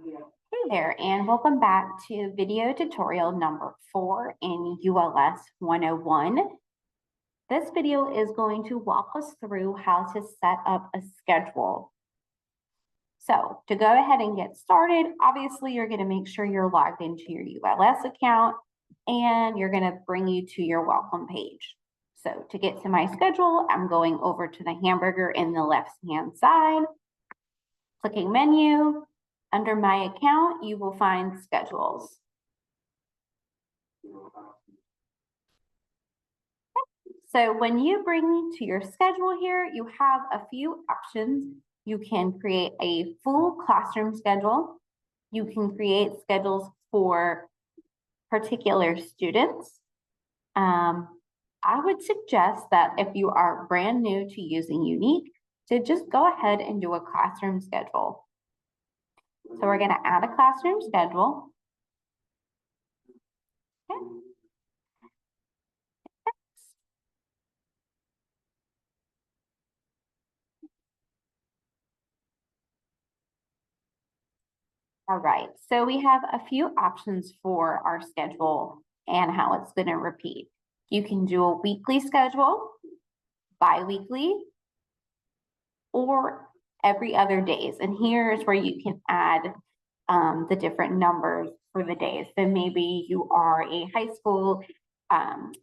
Hey there, and welcome back to video tutorial number 4 in ULS 101. This video is going to walk us through how to set up a schedule. So to go ahead and get started, obviously you're going to make sure you're logged into your ULS account and you're going to bring you to your welcome page. So to get to my schedule, I'm going over to the hamburger in the left-hand side, clicking menu. Under my account, you will find schedules. So when you bring to your schedule here, you have a few options. You can create a full classroom schedule. You can create schedules for particular students. I would suggest that if you are brand new to using Unique, to just go ahead and do a classroom schedule. So we're going to add a classroom schedule. Okay. All right, so we have a few options for our schedule and how it's going to repeat. You can do a weekly schedule, bi-weekly, or every other days. And here's where you can add the different numbers for the days. So maybe you are a high school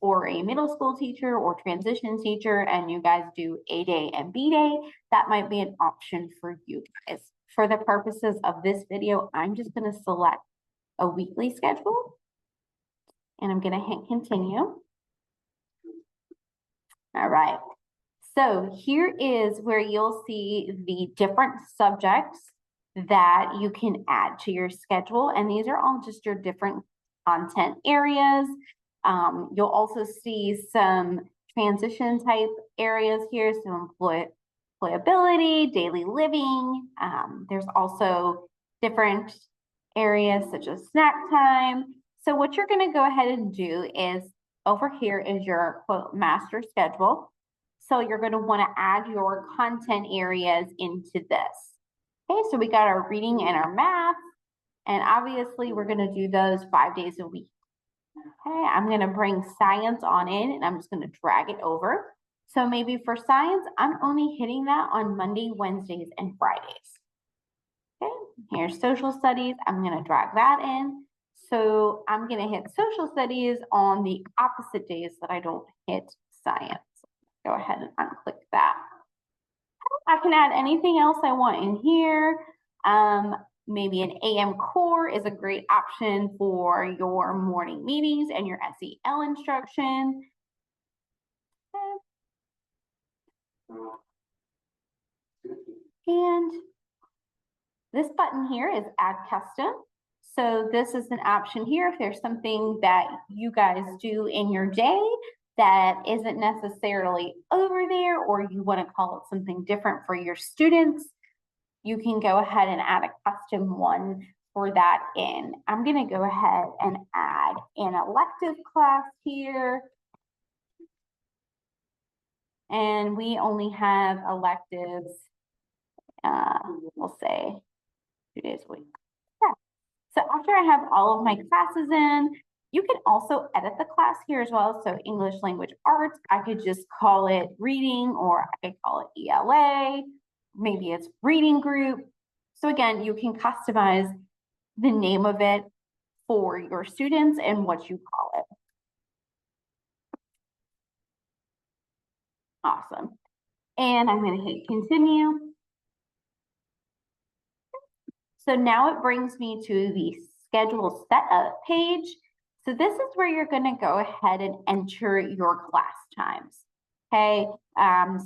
or a middle school teacher or transition teacher, and you guys do A day and B day. That might be an option for you guys. For the purposes of this video, I'm just going to select a weekly schedule, and I'm going to hit continue. All right. So here is where you'll see the different subjects that you can add to your schedule. And these are all just your different content areas. You'll also see some transition type areas here. So employability, daily living. There's also different areas such as snack time. So what you're going to go ahead and do is over here is your quote master schedule. So you're going to want to add your content areas into this. Okay, so we got our reading and our math, and obviously we're going to do those 5 days a week. Okay, I'm going to bring science on in, and I'm just going to drag it over. So maybe for science, I'm only hitting that on Monday, Wednesdays, and Fridays. Okay, here's social studies. I'm going to drag that in. So I'm going to hit social studies on the opposite days that I don't hit science. Go ahead and unclick that. I can add anything else I want in here. Maybe an AM core is a great option for your morning meetings and your SEL instruction. And this button here is add custom. So this is an option here if there's something that you guys do in your day that isn't necessarily over there, or you want to call it something different for your students, you can go ahead and add a custom one for that in. I'm going to go ahead and add an elective class here. And we only have electives, we'll say 2 days a week. Yeah. So after I have all of my classes in, you can also edit the class here as well. So English language arts, I could just call it reading, or I could call it ELA. Maybe it's reading group. So again, you can customize the name of it for your students and what you call it. Awesome. And I'm going to hit continue. So now it brings me to the schedule setup page. So this is where you're going to go ahead and enter your class times. Okay,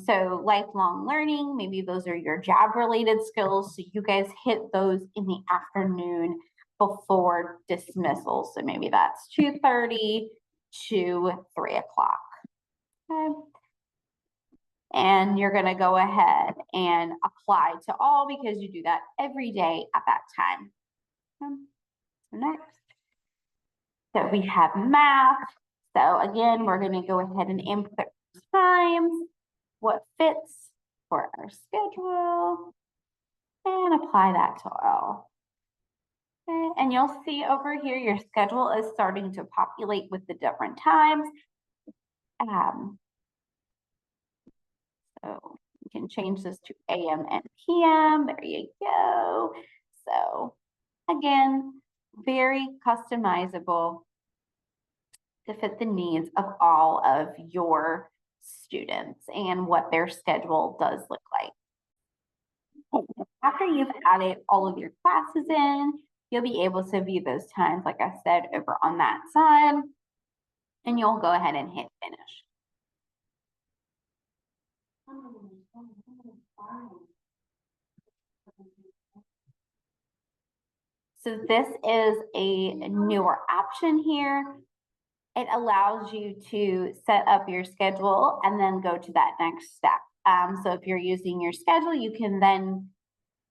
so lifelong learning, maybe those are your job related skills. So you guys hit those in the afternoon before dismissal. So maybe that's 2:30 to 3 o'clock. Okay. And you're going to go ahead and apply to all because you do that every day at that time. Next. So we have math. So again, we're going to go ahead and input times, what fits for our schedule, and apply that to all. And you'll see over here, your schedule is starting to populate with the different times. So you can change this to AM and PM. There you go. So again, very customizable to fit the needs of all of your students and what their schedule does look like. After you've added all of your classes in, you'll be able to view those times, like I said, over on that side, and you'll go ahead and hit finish. So this is a newer option here. It allows you to set up your schedule and then go to that next step. So if you're using your schedule, you can then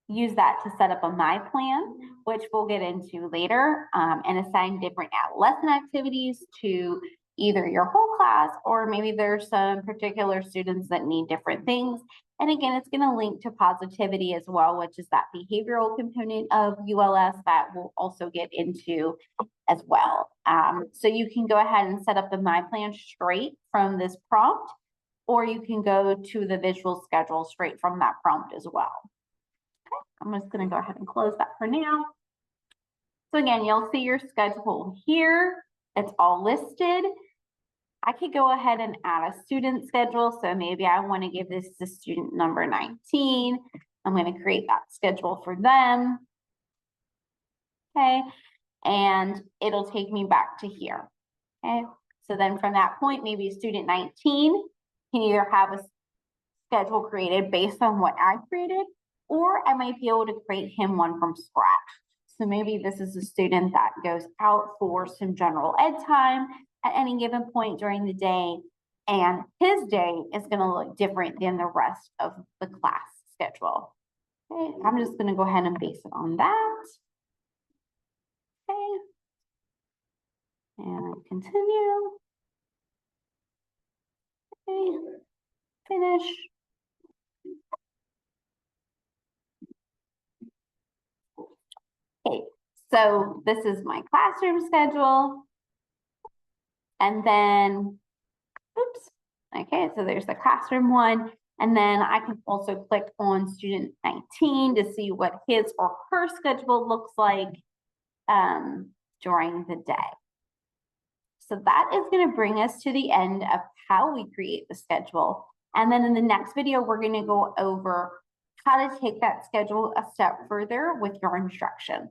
use that to set up a My Plan, which we'll get into later, and assign different lesson activities to either your whole class, or maybe there's some particular students that need different things. And again, it's going to link to positivity as well, which is that behavioral component of ULS that we'll also get into as well. So you can go ahead and set up the My Plan straight from this prompt, or you can go to the visual schedule straight from that prompt as well. Okay, I'm just going to go ahead and close that for now. So again, you'll see your schedule here. It's all listed. I could go ahead and add a student schedule. So maybe I want to give this to student number 19. I'm going to create that schedule for them. Okay. And it'll take me back to here. Okay. So then from that point, maybe student 19 can either have a schedule created based on what I created, or I might be able to create him one from scratch. So maybe this is a student that goes out for some general ed time at any given point during the day, and his day is going to look different than the rest of the class schedule. Okay, I'm just going to go ahead and base it on that. Okay, and continue. Okay, finish. Okay, so this is my classroom schedule. And then, oops, okay, so there's the classroom one. And then I can also click on student 19 to see what his or her schedule looks like during the day. So that is going to bring us to the end of how we create the schedule. And then in the next video, we're going to go over how to take that schedule a step further with your instruction.